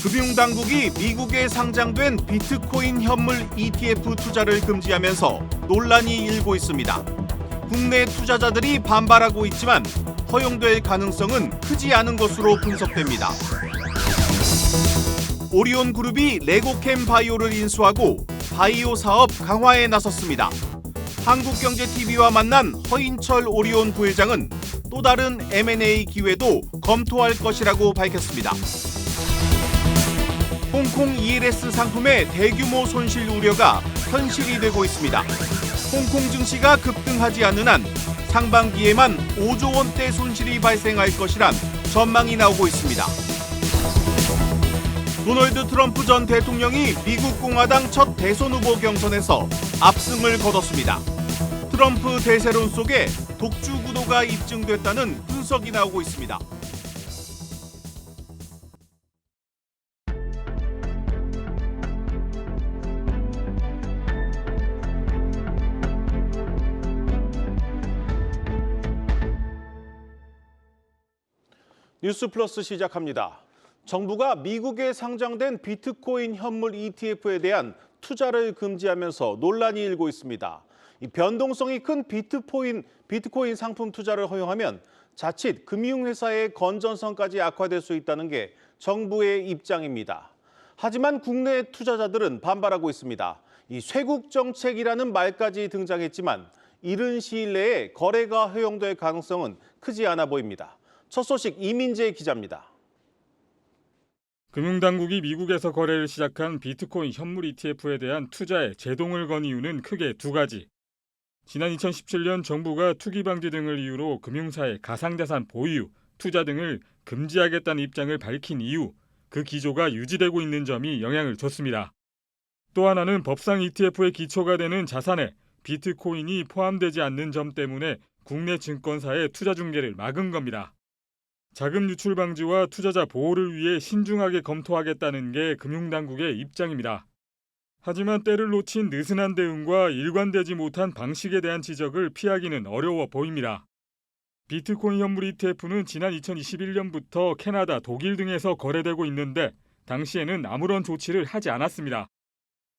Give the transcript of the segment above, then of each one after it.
금융당국이 미국에 상장된 비트코인 현물 ETF 투자를 금지하면서 논란이 일고 있습니다. 국내 투자자들이 반발하고 있지만 허용될 가능성은 크지 않은 것으로 분석됩니다. 오리온 그룹이 레고캠 바이오를 인수하고 바이오 사업 강화에 나섰습니다. 한국경제TV와 만난 허인철 오리온 부회장은 또 다른 M&A 기회도 검토할 것이라고 밝혔습니다. 홍콩 ELS 상품의 대규모 손실 우려가 현실이 되고 있습니다. 홍콩 증시가 급등하지 않는 한 상반기에만 5조 원대 손실이 발생할 것이란 전망이 나오고 있습니다. 도널드 트럼프 전 대통령이 미국 공화당 첫 대선 후보 경선에서 압승을 거뒀습니다. 트럼프 대세론 속에 독주 구도가 입증됐다는 분석이 나오고 있습니다. 뉴스 플러스 시작합니다. 정부가 미국에 상장된 비트코인 현물 ETF에 대한 투자를 금지하면서 논란이 일고 있습니다. 이 변동성이 큰 비트코인 상품 투자를 허용하면 자칫 금융회사의 건전성까지 악화될 수 있다는 게 정부의 입장입니다. 하지만 국내 투자자들은 반발하고 있습니다. 이 쇄국 정책이라는 말까지 등장했지만 이른 시일 내에 거래가 허용될 가능성은 크지 않아 보입니다. 첫 소식 이민재 기자입니다. 금융당국이 미국에서 거래를 시작한 비트코인 현물 ETF에 대한 투자에 제동을 건 이유는 크게 두 가지. 지난 2017년 정부가 투기 방지 등을 이유로 금융사의 가상자산 보유, 투자 등을 금지하겠다는 입장을 밝힌 이후 그 기조가 유지되고 있는 점이 영향을 줬습니다. 또 하나는 법상 ETF의 기초가 되는 자산에 비트코인이 포함되지 않는 점 때문에 국내 증권사의 투자 중개를 막은 겁니다. 자금 유출 방지와 투자자 보호를 위해 신중하게 검토하겠다는 게 금융당국의 입장입니다. 하지만 때를 놓친 느슨한 대응과 일관되지 못한 방식에 대한 지적을 피하기는 어려워 보입니다. 비트코인 현물 ETF는 지난 2021년부터 캐나다, 독일 등에서 거래되고 있는데 당시에는 아무런 조치를 하지 않았습니다.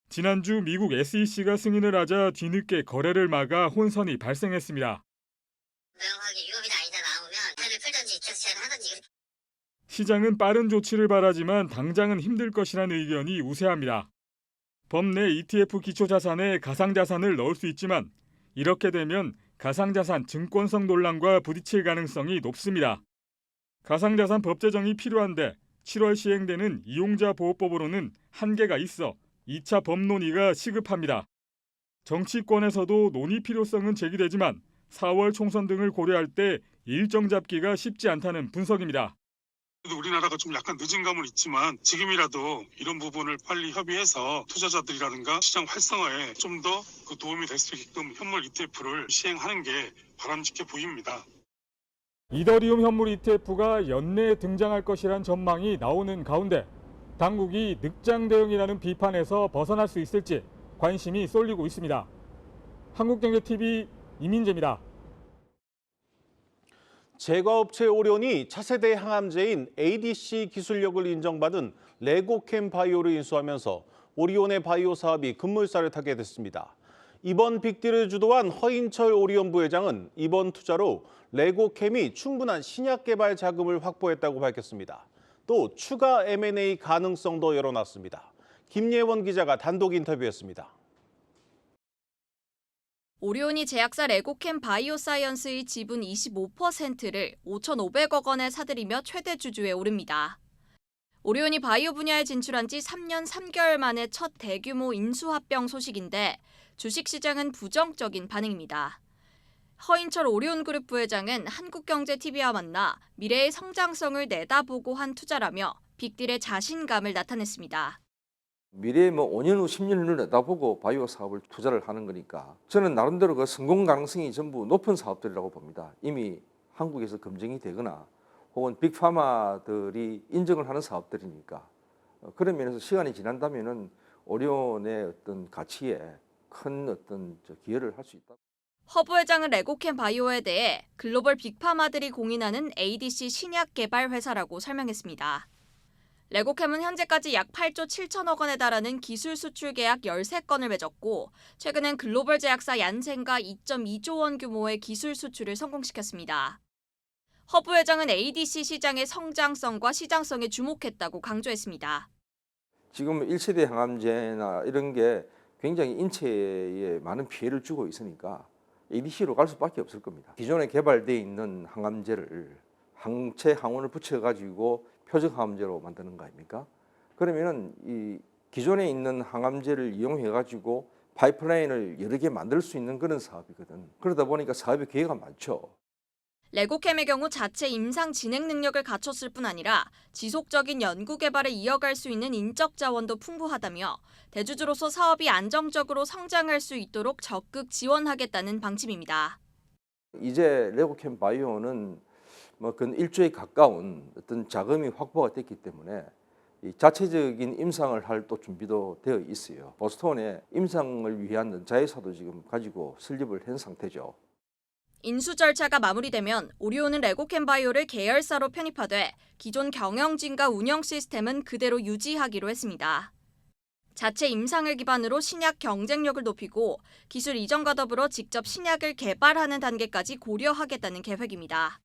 지난주 미국 SEC가 승인을 하자 뒤늦게 거래를 막아 혼선이 발생했습니다. 명확하게 위법이 아니다 나오면 판을 풀든지 결제를 하든지. 시장은 빠른 조치를 바라지만 당장은 힘들 것이라는 의견이 우세합니다. 법 내 ETF 기초 자산에 가상자산을 넣을 수 있지만 이렇게 되면 가상자산 증권성 논란과 부딪힐 가능성이 높습니다. 가상자산 법 제정이 필요한데 7월 시행되는 이용자보호법으로는 한계가 있어 2차 법 논의가 시급합니다. 정치권에서도 논의 필요성은 제기되지만 4월 총선 등을 고려할 때 일정 잡기가 쉽지 않다는 분석입니다. 우리나라가 좀 약간 늦은 감은 있지만 지금이라도 이런 부분을 빨리 협의해서 투자자들이라든가 시장 활성화에 좀 더 도움이 될 수 있게끔 현물 ETF를 시행하는 게 바람직해 보입니다. 이더리움 현물 ETF가 연내에 등장할 것이란 전망이 나오는 가운데 당국이 늑장 대응이라는 비판에서 벗어날 수 있을지 관심이 쏠리고 있습니다. 한국경제TV 이민재입니다. 제과업체 오리온이 차세대 항암제인 ADC 기술력을 인정받은 레고캠 바이오를 인수하면서 오리온의 바이오 사업이 급물살을 타게 됐습니다. 이번 빅딜을 주도한 허인철 오리온 부회장은 이번 투자로 레고캠이 충분한 신약 개발 자금을 확보했다고 밝혔습니다. 또 추가 M&A 가능성도 열어놨습니다. 김예원 기자가 단독 인터뷰했습니다. 오리온이 제약사 레고캠 바이오사이언스의 지분 25%를 5,500억 원에 사들이며 최대 주주에 오릅니다. 오리온이 바이오 분야에 진출한 지 3년 3개월 만에 첫 대규모 인수합병 소식인데 주식시장은 부정적인 반응입니다. 허인철 오리온그룹 부회장은 한국경제TV와 만나 미래의 성장성을 내다보고 한 투자라며 빅딜에 자신감을 나타냈습니다. 미래에 5년 후, 10년 후를 내다보고 바이오 사업을 투자를 하는 거니까 저는 나름대로 그 성공 가능성이 전부 높은 사업들이라고 봅니다. 이미 한국에서 검증이 되거나 혹은 빅파마들이 인정을 하는 사업들이니까 그런 면에서 시간이 지난다면은 오리온의 어떤 가치에 큰 어떤 기여를 할 수 있다. 허 부회장은 레고캠 바이오에 대해 글로벌 빅파마들이 공인하는 ADC 신약 개발 회사라고 설명했습니다. 레고캠은 현재까지 약 8조 7천억 원에 달하는 기술 수출 계약 13건을 맺었고 최근엔 글로벌 제약사 얀센과 2.2조 원 규모의 기술 수출을 성공시켰습니다. 허브 회장은 ADC 시장의 성장성과 시장성에 주목했다고 강조했습니다. 지금 1세대 항암제나 이런 게 굉장히 인체에 많은 피해를 주고 있으니까 ADC로 갈 수밖에 없을 겁니다. 기존에 개발되어 있는 항암제를 항체 항원을 붙여가지고 표적 항암제로 만드는 거 아닙니까? 그러면은 이 기존에 있는 항암제를 이용해가지고 파이프라인을 여러 개 만들 수 있는 그런 사업이거든. 그러다 보니까 사업의 기회가 많죠. 레고캠의 경우 자체 임상 진행 능력을 갖췄을 뿐 아니라 지속적인 연구 개발을 이어갈 수 있는 인적 자원도 풍부하다며 대주주로서 사업이 안정적으로 성장할 수 있도록 적극 지원하겠다는 방침입니다. 이제 레고캠 바이오는 근 1조에 가까운 어떤 자금이 확보가 됐기 때문에 이 자체적인 임상을 할 또 준비도 되어 있어요. 보스턴에 임상을 위한 자회사도 지금 가지고 설립을 한 상태죠. 인수 절차가 마무리되면 오리온은 레고캠 바이오를 계열사로 편입하되 기존 경영진과 운영 시스템은 그대로 유지하기로 했습니다. 자체 임상을 기반으로 신약 경쟁력을 높이고 기술 이전과 더불어 직접 신약을 개발하는 단계까지 고려하겠다는 계획입니다.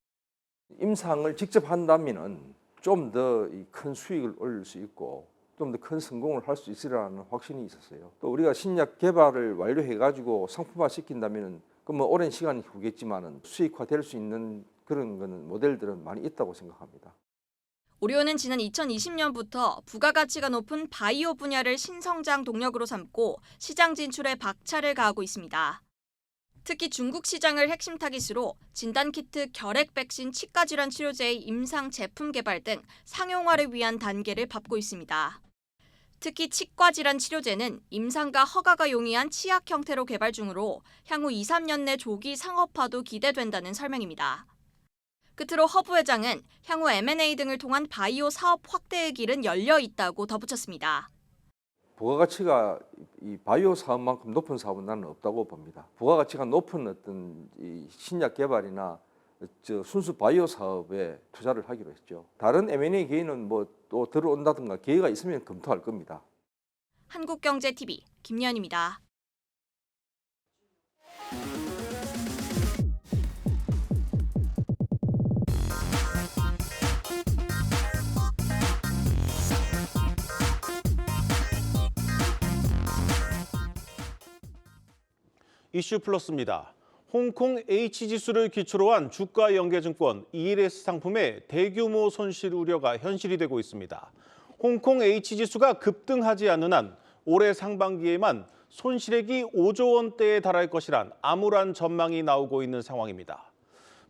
임상을 직접 한다면은 좀 더 큰 수익을 올릴 수 있고 좀 더 큰 성공을 할 수 있으리라는 확신이 있었어요. 또 우리가 신약 개발을 완료해가지고 상품화 시킨다면은 뭐 오랜 시간이 후겠지만은 수익화될 수 있는 그런 거는 모델들은 많이 있다고 생각합니다. 오리온은 지난 2020년부터 부가가치가 높은 바이오 분야를 신성장 동력으로 삼고 시장 진출에 박차를 가하고 있습니다. 특히 중국 시장을 핵심 타깃으로 진단키트, 결핵 백신, 치과질환 치료제의 임상 제품 개발 등 상용화를 위한 단계를 밟고 있습니다. 특히 치과질환 치료제는 임상과 허가가 용이한 치약 형태로 개발 중으로 향후 2, 3년 내 조기 상업화도 기대된다는 설명입니다. 끝으로 허브 회장은 향후 M&A 등을 통한 바이오 사업 확대의 길은 열려 있다고 덧붙였습니다. 부가가치가 이 바이오 사업만큼 높은 사업은 나는 없다고 봅니다. 부가가치가 높은 어떤 이 신약 개발이나 순수 바이오 사업에 투자를 하기로 했죠. 다른 M&A 기회는 뭐 또 들어온다든가 기회가 있으면 검토할 겁니다. 한국경제TV 김연입니다. 이슈 플러스입니다. 홍콩 H지수를 기초로 한 주가 연계증권 ELS 상품의 대규모 손실 우려가 현실이 되고 있습니다. 홍콩 H지수가 급등하지 않는 한 올해 상반기에만 손실액이 5조 원대에 달할 것이란 암울한 전망이 나오고 있는 상황입니다.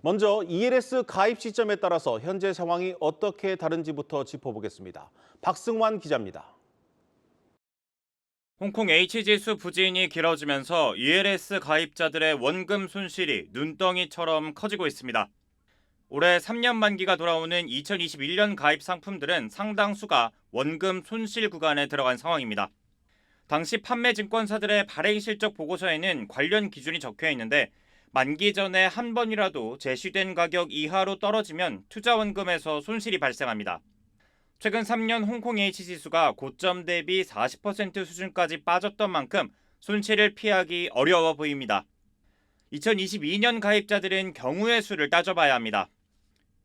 먼저 ELS 가입 시점에 따라서 현재 상황이 어떻게 다른지부터 짚어보겠습니다. 박승환 기자입니다. 홍콩 H지수 부진이 길어지면서 ELS 가입자들의 원금 손실이 눈덩이처럼 커지고 있습니다. 올해 3년 만기가 돌아오는 2021년 가입 상품들은 상당수가 원금 손실 구간에 들어간 상황입니다. 당시 판매 증권사들의 발행 실적 보고서에는 관련 기준이 적혀 있는데 만기 전에 한 번이라도 제시된 가격 이하로 떨어지면 투자 원금에서 손실이 발생합니다. 최근 3년 홍콩 H지수가 고점 대비 40% 수준까지 빠졌던 만큼 손실을 피하기 어려워 보입니다. 2022년 가입자들은 경우의 수를 따져봐야 합니다.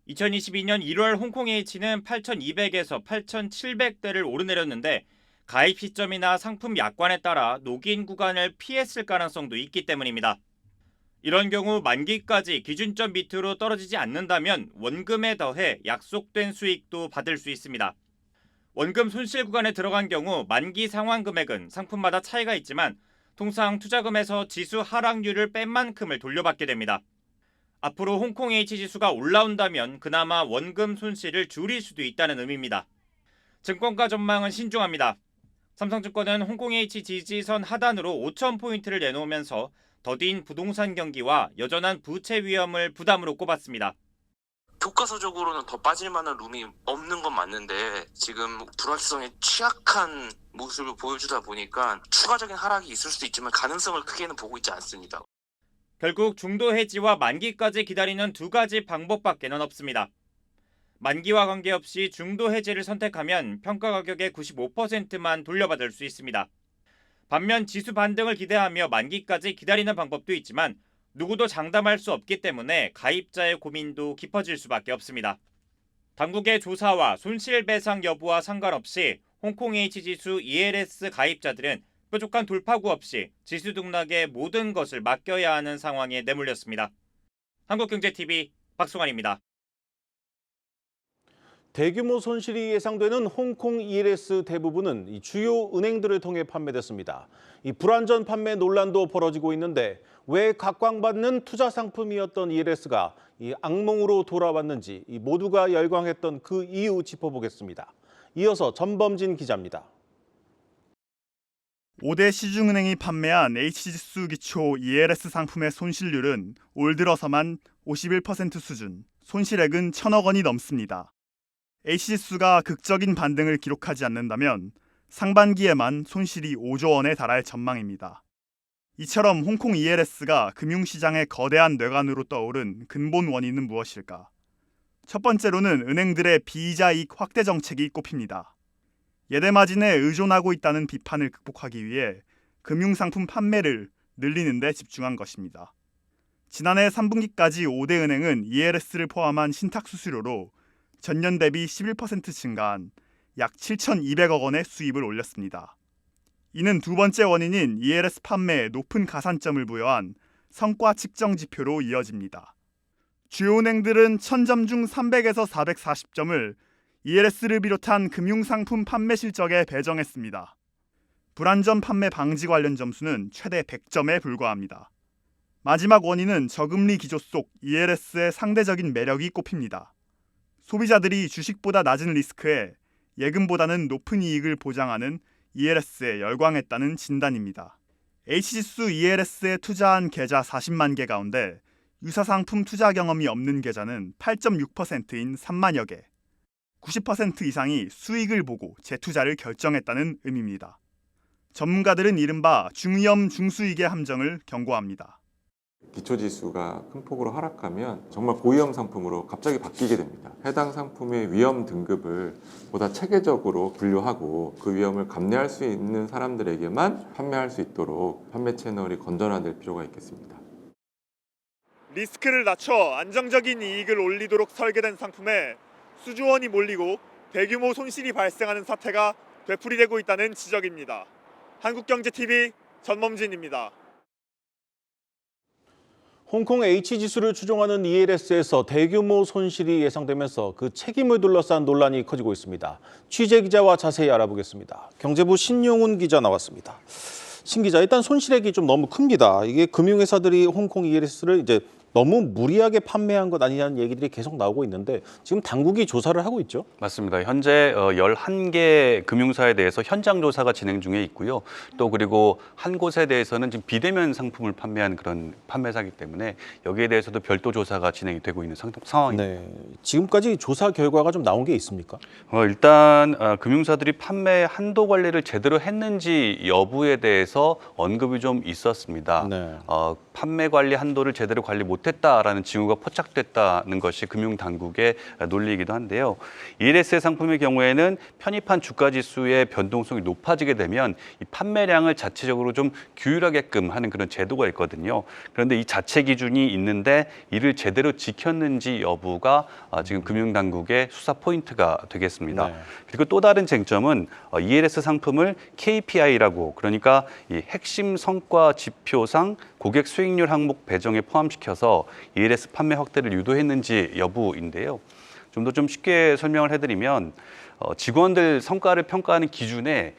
2022년 1월 홍콩 H는 8,200에서 8,700대를 오르내렸는데 가입 시점이나 상품 약관에 따라 녹인 구간을 피했을 가능성도 있기 때문입니다. 이런 경우 만기까지 기준점 밑으로 떨어지지 않는다면 원금에 더해 약속된 수익도 받을 수 있습니다. 원금 손실 구간에 들어간 경우 만기 상환 금액은 상품마다 차이가 있지만 통상 투자금에서 지수 하락률을 뺀 만큼을 돌려받게 됩니다. 앞으로 홍콩 H지수가 올라온다면 그나마 원금 손실을 줄일 수도 있다는 의미입니다. 증권가 전망은 신중합니다. 삼성증권은 홍콩 H 지지선 하단으로 5,000포인트를 내놓으면서 더딘 부동산 경기와 여전한 부채 위험을 부담으로 꼽았습니다. 교과서적으로는 더 빠질 만한 룸이 없는 건 맞는데 지금 불확실성에 취약한 모습을 보여주다 보니까 추가적인 하락이 있을 수도 있지만 가능성을 크게는 보고 있지 않습니다. 결국 중도 해지와 만기까지 기다리는 두 가지 방법밖에는 없습니다. 만기와 관계없이 중도 해지를 선택하면 평가 가격의 95%만 돌려받을 수 있습니다. 반면 지수 반등을 기대하며 만기까지 기다리는 방법도 있지만 누구도 장담할 수 없기 때문에 가입자의 고민도 깊어질 수밖에 없습니다. 당국의 조사와 손실배상 여부와 상관없이 홍콩 H지수 ELS 가입자들은 뾰족한 돌파구 없이 지수 등락의 모든 것을 맡겨야 하는 상황에 내몰렸습니다. 한국경제TV 박송환입니다. 대규모 손실이 예상되는 홍콩 ELS 대부분은 이 주요 은행들을 통해 판매됐습니다. 이 불안전 판매 논란도 벌어지고 있는데 왜 각광받는 투자 상품이었던 ELS가 이 악몽으로 돌아왔는지 이 모두가 열광했던 그 이유 짚어보겠습니다. 이어서 전범진 기자입니다. 5대 시중은행이 판매한 H지수 기초 ELS 상품의 손실률은 올 들어서만 51% 수준, 손실액은 1,000억 원이 넘습니다. H지수가 극적인 반등을 기록하지 않는다면 상반기에만 손실이 5조 원에 달할 전망입니다. 이처럼 홍콩 ELS가 금융시장의 거대한 뇌관으로 떠오른 근본 원인은 무엇일까? 첫 번째로는 은행들의 비이자 이익 확대 정책이 꼽힙니다. 예대마진에 의존하고 있다는 비판을 극복하기 위해 금융상품 판매를 늘리는 데 집중한 것입니다. 지난해 3분기까지 5대 은행은 ELS를 포함한 신탁 수수료로 전년 대비 11% 증가한 약 7,200억 원의 수입을 올렸습니다. 이는 두 번째 원인인 ELS 판매에 높은 가산점을 부여한 성과 측정 지표로 이어집니다. 주요 은행들은 1000점 중 300에서 440점을 ELS를 비롯한 금융상품 판매 실적에 배정했습니다. 불안전 판매 방지 관련 점수는 최대 100점에 불과합니다. 마지막 원인은 저금리 기조 속 ELS의 상대적인 매력이 꼽힙니다. 소비자들이 주식보다 낮은 리스크에 예금보다는 높은 이익을 보장하는 ELS에 열광했다는 진단입니다. H지수 ELS에 투자한 계좌 40만 개 가운데 유사상품 투자 경험이 없는 계좌는 8.6%인 3만여 개, 90% 이상이 수익을 보고 재투자를 결정했다는 의미입니다. 전문가들은 이른바 중위험 중수익의 함정을 경고합니다. 기초지수가 큰 폭으로 하락하면 정말 고위험 상품으로 갑자기 바뀌게 됩니다. 해당 상품의 위험 등급을 보다 체계적으로 분류하고 그 위험을 감내할 수 있는 사람들에게만 판매할 수 있도록 판매 채널이 건전화될 필요가 있겠습니다. 리스크를 낮춰 안정적인 이익을 올리도록 설계된 상품에 수조원이 몰리고 대규모 손실이 발생하는 사태가 되풀이되고 있다는 지적입니다. 한국경제TV 전범진입니다. 홍콩 H지수를 추종하는 ELS에서 대규모 손실이 예상되면서 그 책임을 둘러싼 논란이 커지고 있습니다. 취재 기자와 자세히 알아보겠습니다. 경제부 신용훈 기자 나왔습니다. 신 기자, 일단 손실액이 좀 너무 큽니다. 이게 금융회사들이 홍콩 ELS를 이제 너무 무리하게 판매한 것 아니냐는 얘기들이 계속 나오고 있는데 지금 당국이 조사를 하고 있죠? 맞습니다. 현재 11개 금융사에 대해서 현장 조사가 진행 중에 있고요. 또 그리고 한 곳에 대해서는 지금 비대면 상품을 판매한 그런 판매사이기 때문에 여기에 대해서도 별도 조사가 진행이 되고 있는 상황입니다. 네, 지금까지 조사 결과가 좀 나온 게 있습니까? 일단 금융사들이 판매 한도 관리를 제대로 했는지 여부에 대해서 언급이 좀 있었습니다. 네. 판매 관리 한도를 제대로 관리 못했다라는 징후가 포착됐다는 것이 금융당국의 논리이기도 한데요. ELS의 상품의 경우에는 편입한 주가지수의 변동성이 높아지게 되면 이 판매량을 자체적으로 좀 규율하게끔 하는 그런 제도가 있거든요. 그런데 이 자체 기준이 있는데 이를 제대로 지켰는지 여부가 지금 금융당국의 수사 포인트가 되겠습니다. 네. 그리고 또 다른 쟁점은 ELS 상품을 KPI라고 그러니까 이 핵심 성과 지표상 고객 수익률 항목 배정에 포함시켜서 ELS 판매 확대를 유도했는지 여부인데요. 좀 더 좀 쉽게 설명을 해드리면 직원들 성과를 평가하는 기준에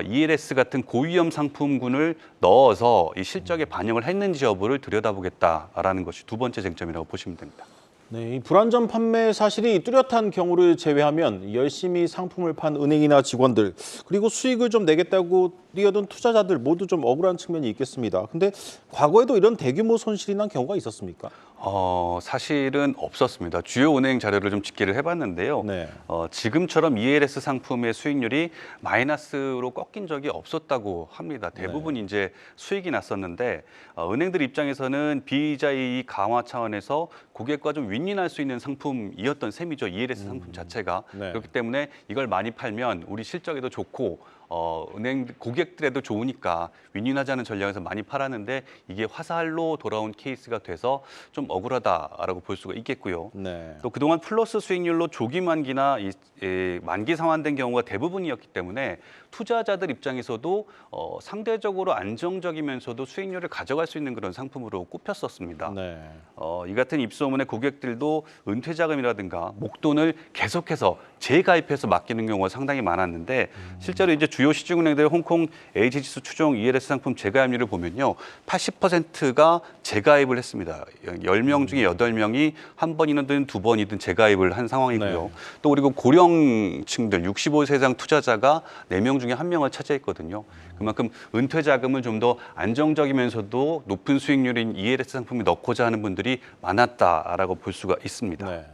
ELS 같은 고위험 상품군을 넣어서 이 실적에 반영을 했는지 여부를 들여다보겠다라는 것이 두 번째 쟁점이라고 보시면 됩니다. 네, 이 불안전 판매 사실이 뚜렷한 경우를 제외하면 열심히 상품을 판 은행이나 직원들 그리고 수익을 좀 내겠다고 뛰어든 투자자들 모두 좀 억울한 측면이 있겠습니다. 근데 과거에도 이런 대규모 손실이 난 경우가 있었습니까? 사실은 없었습니다. 주요 은행 자료를 좀 집계를 해봤는데요. 네. 지금처럼 ELS 상품의 수익률이 마이너스로 꺾인 적이 없었다고 합니다. 대부분 이제 수익이 났었는데 은행들 입장에서는 비이자이 강화 차원에서 고객과 좀 윈윈할 수 있는 상품이었던 셈이죠. ELS 상품 자체가. 네. 그렇기 때문에 이걸 많이 팔면 우리 실적에도 좋고 은행 고객들에도 좋으니까 윈윈하자는 전략에서 많이 팔았는데 이게 화살로 돌아온 케이스가 돼서 좀 억울하다라고 볼 수가 있겠고요. 네. 또 그동안 플러스 수익률로 조기 만기나 만기 상환된 경우가 대부분이었기 때문에 투자자들 입장에서도 상대적으로 안정적이면서도 수익률을 가져갈 수 있는 그런 상품으로 꼽혔었습니다. 네. 이 같은 입소문의 고객들도 은퇴자금이라든가 목돈을 계속해서 재가입해서 맡기는 경우가 상당히 많았는데 실제로 이제 주요 시중은행들 홍콩 H지수 추종 ELS 상품 재가입률을 보면요. 80%가 재가입을 했습니다. 10명 중에 8명이 한 번이든 두 번이든 재가입을 한 상황이고요. 네. 또 그리고 고령층들 65세 이상 투자자가 4명 중에 1명을 차지했거든요. 그만큼 은퇴 자금을 좀 더 안정적이면서도 높은 수익률인 ELS 상품을 넣고자 하는 분들이 많았다라고 볼 수가 있습니다. 네.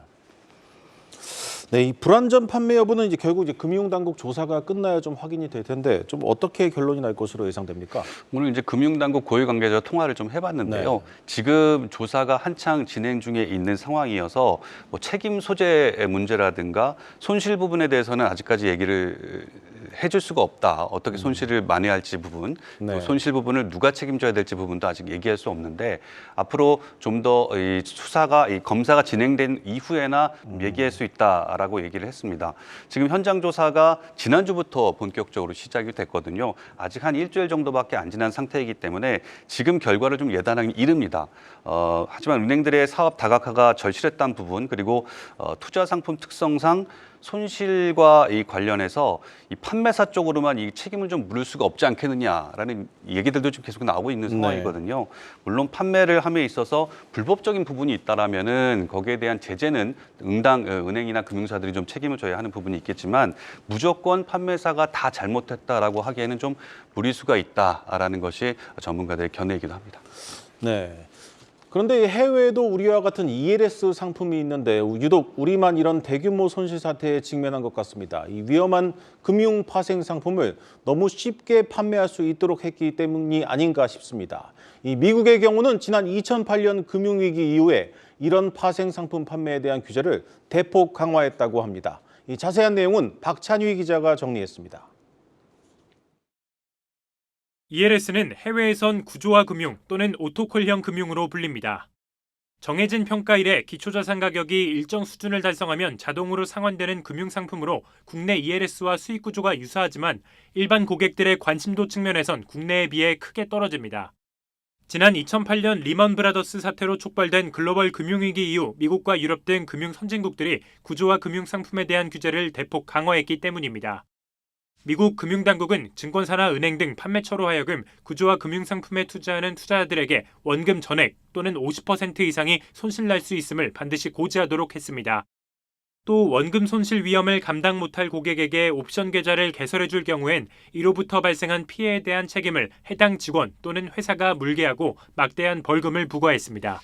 네, 이 불안전 판매 여부는 이제 결국 이제 금융당국 조사가 끝나야 좀 확인이 될 텐데 좀 어떻게 결론이 날 것으로 예상됩니까? 오늘 이제 금융당국 고위 관계자 통화를 좀 해봤는데요. 네. 지금 조사가 한창 진행 중에 있는 상황이어서 뭐 책임 소재의 문제라든가 손실 부분에 대해서는 아직까지 얘기를 해줄 수가 없다. 어떻게 손실을 만회할지 부분, 네. 또 손실 부분을 누가 책임져야 될지 부분도 아직 얘기할 수 없는데 앞으로 좀 더 이 수사가 이 검사가 진행된 이후에나 얘기할 수 있다라고 얘기를 했습니다. 지금 현장 조사가 지난주부터 본격적으로 시작이 됐거든요. 아직 한 일주일 정도밖에 안 지난 상태이기 때문에 지금 결과를 좀 예단하기 이릅니다. 하지만 은행들의 사업 다각화가 절실했다는 부분 그리고 투자 상품 특성상 손실과 이 관련해서 이 판매사 쪽으로만 이 책임을 좀 물을 수가 없지 않겠느냐라는 얘기들도 좀 계속 나오고 있는 상황이거든요. 물론 판매를 함에 있어서 불법적인 부분이 있다라면은 거기에 대한 제재는 은행이나 금융사들이 좀 책임을 져야 하는 부분이 있겠지만 무조건 판매사가 다 잘못했다라고 하기에는 좀 무리수가 있다라는 것이 전문가들의 견해이기도 합니다. 네. 그런데 해외에도 우리와 같은 ELS 상품이 있는데 유독 우리만 이런 대규모 손실 사태에 직면한 것 같습니다. 이 위험한 금융 파생 상품을 너무 쉽게 판매할 수 있도록 했기 때문이 아닌가 싶습니다. 이 미국의 경우는 지난 2008년 금융위기 이후에 이런 파생 상품 판매에 대한 규제를 대폭 강화했다고 합니다. 이 자세한 내용은 박찬휘 기자가 정리했습니다. ELS는 해외에선 구조화 금융 또는 오토콜형 금융으로 불립니다. 정해진 평가일에 기초자산 가격이 일정 수준을 달성하면 자동으로 상환되는 금융상품으로 국내 ELS와 수익 구조가 유사하지만 일반 고객들의 관심도 측면에선 국내에 비해 크게 떨어집니다. 지난 2008년 리먼 브라더스 사태로 촉발된 글로벌 금융위기 이후 미국과 유럽 등 금융 선진국들이 구조화 금융상품에 대한 규제를 대폭 강화했기 때문입니다. 미국 금융당국은 증권사나 은행 등 판매처로 하여금 구조화 금융상품에 투자하는 투자자들에게 원금 전액 또는 50% 이상이 손실날 수 있음을 반드시 고지하도록 했습니다. 또 원금 손실 위험을 감당 못할 고객에게 옵션 계좌를 개설해줄 경우엔 이로부터 발생한 피해에 대한 책임을 해당 직원 또는 회사가 물게 하고 막대한 벌금을 부과했습니다.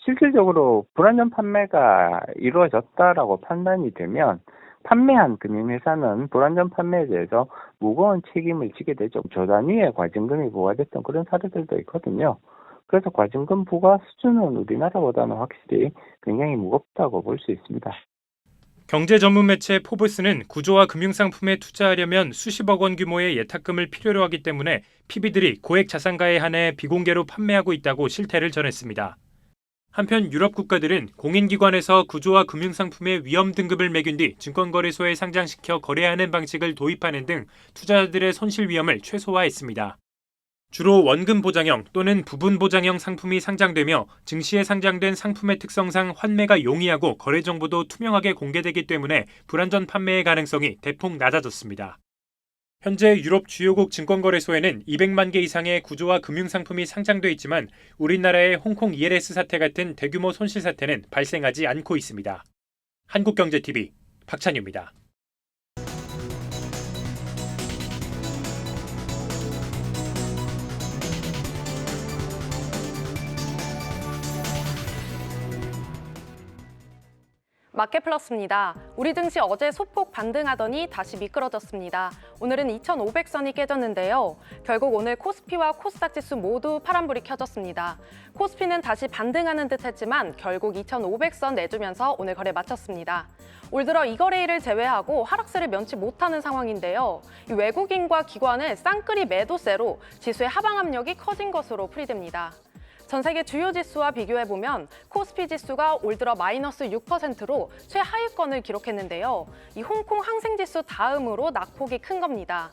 실질적으로 불안전 판매가 이루어졌다라고 판단이 되면 판매한 금융회사는 불안전 판매에 대해서 무거운 책임을 지게 되죠. 조 단위의 과징금이 부과됐던 그런 사례들도 있거든요. 그래서 과징금 부과 수준은 우리나라보다는 확실히 굉장히 무겁다고 볼 수 있습니다. 경제 전문 매체 포브스는 구조화 금융상품에 투자하려면 수십억 원 규모의 예탁금을 필요로 하기 때문에 PB들이 고액 자산가에 한해 비공개로 판매하고 있다고 실태를 전했습니다. 한편 유럽 국가들은 공인기관에서 구조화 금융상품의 위험 등급을 매긴 뒤 증권거래소에 상장시켜 거래하는 방식을 도입하는 등 투자자들의 손실 위험을 최소화했습니다. 주로 원금 보장형 또는 부분 보장형 상품이 상장되며 증시에 상장된 상품의 특성상 환매가 용이하고 거래 정보도 투명하게 공개되기 때문에 불안전 판매의 가능성이 대폭 낮아졌습니다. 현재 유럽 주요국 증권거래소에는 200만 개 이상의 구조화 금융상품이 상장돼 있지만 우리나라의 홍콩 ELS 사태 같은 대규모 손실 사태는 발생하지 않고 있습니다. 한국경제TV 박찬유입니다. 마켓플러스입니다. 우리 증시 어제 소폭 반등하더니 다시 미끄러졌습니다. 오늘은 2,500선이 깨졌는데요. 결국 오늘 코스피와 코스닥 지수 모두 파란불이 켜졌습니다. 코스피는 다시 반등하는 듯 했지만 결국 2,500선 내주면서 오늘 거래 마쳤습니다. 올 들어 이 거래일을 제외하고 하락세를 면치 못하는 상황인데요. 이 외국인과 기관의 쌍끌이 매도세로 지수의 하방 압력이 커진 것으로 풀이됩니다. 전 세계 주요 지수와 비교해보면 코스피 지수가 올 들어 마이너스 6%로 최하위권을 기록했는데요. 이 홍콩 항생지수 다음으로 낙폭이 큰 겁니다.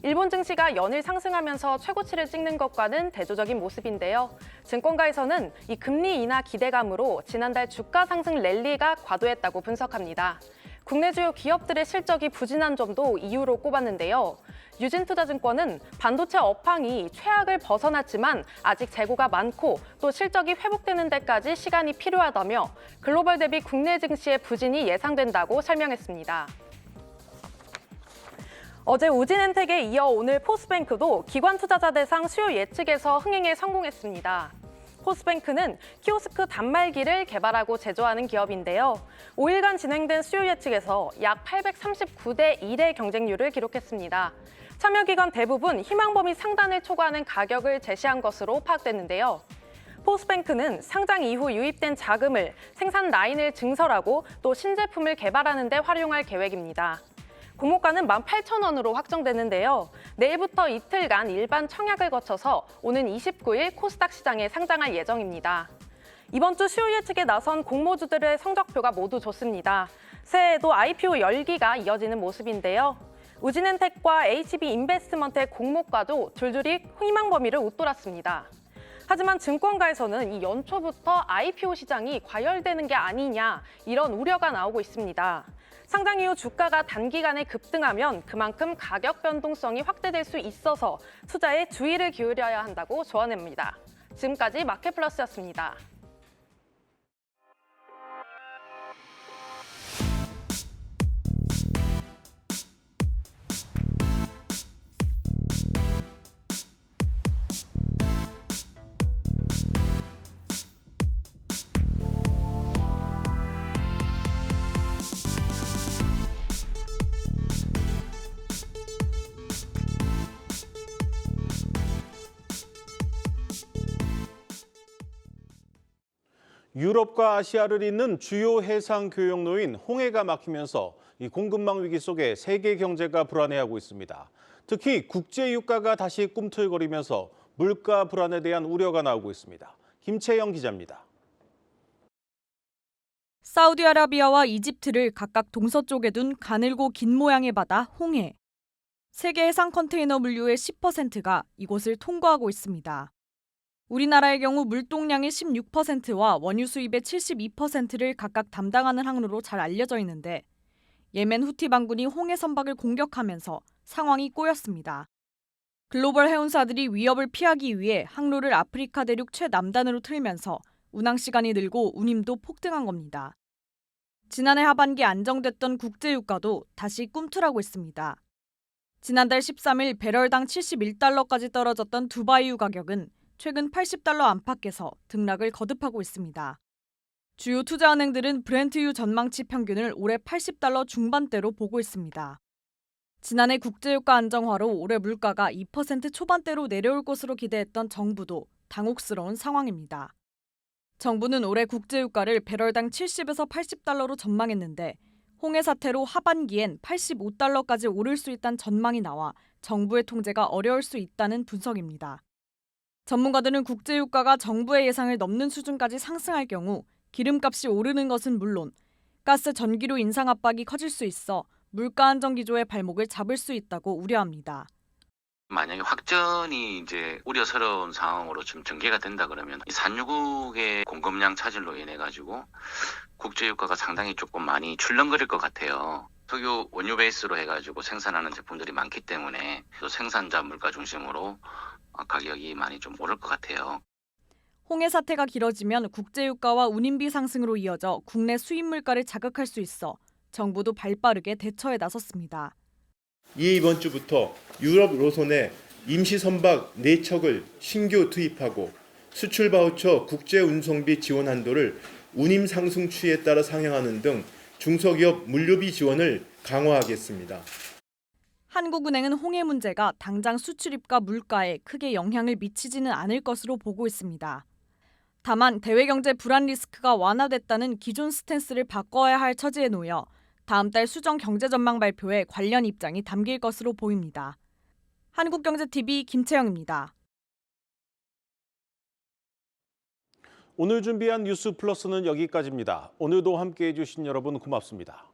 일본 증시가 연일 상승하면서 최고치를 찍는 것과는 대조적인 모습인데요. 증권가에서는 이 금리 인하 기대감으로 지난달 주가 상승 랠리가 과도했다고 분석합니다. 국내 주요 기업들의 실적이 부진한 점도 이유로 꼽았는데요. 유진투자증권은 반도체 업황이 최악을 벗어났지만 아직 재고가 많고 또 실적이 회복되는 데까지 시간이 필요하다며 글로벌 대비 국내 증시의 부진이 예상된다고 설명했습니다. 어제 우진엔텍에 이어 오늘 포스뱅크도 기관 투자자 대상 수요 예측에서 흥행에 성공했습니다. 포스뱅크는 키오스크 단말기를 개발하고 제조하는 기업인데요. 5일간 진행된 수요 예측에서 약 839대 1의 경쟁률을 기록했습니다. 참여기관 대부분 희망 범위 상단을 초과하는 가격을 제시한 것으로 파악됐는데요. 포스뱅크는 상장 이후 유입된 자금을 생산 라인을 증설하고 또 신제품을 개발하는 데 활용할 계획입니다. 공모가는 18,000원으로 확정됐는데요. 내일부터 이틀간 일반 청약을 거쳐서 오는 29일 코스닥 시장에 상장할 예정입니다. 이번 주 수요 예측에 나선 공모주들의 성적표가 모두 좋습니다. 새해에도 IPO 열기가 이어지는 모습인데요. 우진엔텍과 HB인베스트먼트의 공모가도 줄줄이 희망 범위를 웃돌았습니다. 하지만 증권가에서는 이 연초부터 IPO 시장이 과열되는 게 아니냐 이런 우려가 나오고 있습니다. 상장 이후 주가가 단기간에 급등하면 그만큼 가격 변동성이 확대될 수 있어서 투자에 주의를 기울여야 한다고 조언합니다. 지금까지 마켓플러스였습니다. 유럽과 아시아를 잇는 주요 해상 교역로인 홍해가 막히면서 이 공급망 위기 속에 세계 경제가 불안해하고 있습니다. 특히 국제 유가가 다시 꿈틀거리면서 물가 불안에 대한 우려가 나오고 있습니다. 김채영 기자입니다. 사우디아라비아와 이집트를 각각 동서쪽에 둔 가늘고 긴 모양의 바다 홍해. 세계 해상 컨테이너 물류의 10%가 이곳을 통과하고 있습니다. 우리나라의 경우 물동량의 16%와 원유 수입의 72%를 각각 담당하는 항로로 잘 알려져 있는데 예멘 후티 반군이 홍해 선박을 공격하면서 상황이 꼬였습니다. 글로벌 해운사들이 위협을 피하기 위해 항로를 아프리카 대륙 최남단으로 틀면서 운항 시간이 늘고 운임도 폭등한 겁니다. 지난해 하반기 안정됐던 국제유가도 다시 꿈틀하고 있습니다. 지난달 13일 배럴당 71달러까지 떨어졌던 두바이유 가격은 최근 80달러 안팎에서 등락을 거듭하고 있습니다. 주요 투자은행들은 브렌트유 전망치 평균을 올해 80달러 중반대로 보고 있습니다. 지난해 국제유가 안정화로 올해 물가가 2% 초반대로 내려올 것으로 기대했던 정부도 당혹스러운 상황입니다. 정부는 올해 국제유가를 배럴당 70에서 80달러로 전망했는데 홍해 사태로 하반기엔 85달러까지 오를 수 있다는 전망이 나와 정부의 통제가 어려울 수 있다는 분석입니다. 전문가들은 국제유가가 정부의 예상을 넘는 수준까지 상승할 경우 기름값이 오르는 것은 물론 가스, 전기료 인상 압박이 커질 수 있어 물가 안정 기조의 발목을 잡을 수 있다고 우려합니다. 만약에 확전이 이제 우려스러운 상황으로 좀 전개가 된다 그러면 산유국의 공급량 차질로 인해 가지고 국제유가가 상당히 조금 많이 출렁거릴 것 같아요. 석유 원유 베이스로 해가지고 생산하는 제품들이 많기 때문에 또 생산자 물가 중심으로 가격이 많이 좀 오를 것 같아요. 홍해 사태가 길어지면 국제유가와 운임비 상승으로 이어져 국내 수입 물가를 자극할 수 있어 정부도 발빠르게 대처에 나섰습니다. 이번 주부터 유럽 노선에 임시 선박 4척을 신규 투입하고 수출 바우처 국제 운송비 지원 한도를 운임 상승 추이에 따라 상향하는 등 중소기업 물류비 지원을 강화하겠습니다. 한국은행은 홍해 문제가 당장 수출입과 물가에 크게 영향을 미치지는 않을 것으로 보고 있습니다. 다만 대외경제 불안 리스크가 완화됐다는 기존 스탠스를 바꿔야 할 처지에 놓여 다음 달 수정 경제 전망 발표에 관련 입장이 담길 것으로 보입니다. 한국경제TV 김채영입니다. 오늘 준비한 뉴스 플러스는 여기까지입니다. 오늘도 함께해 주신 여러분 고맙습니다.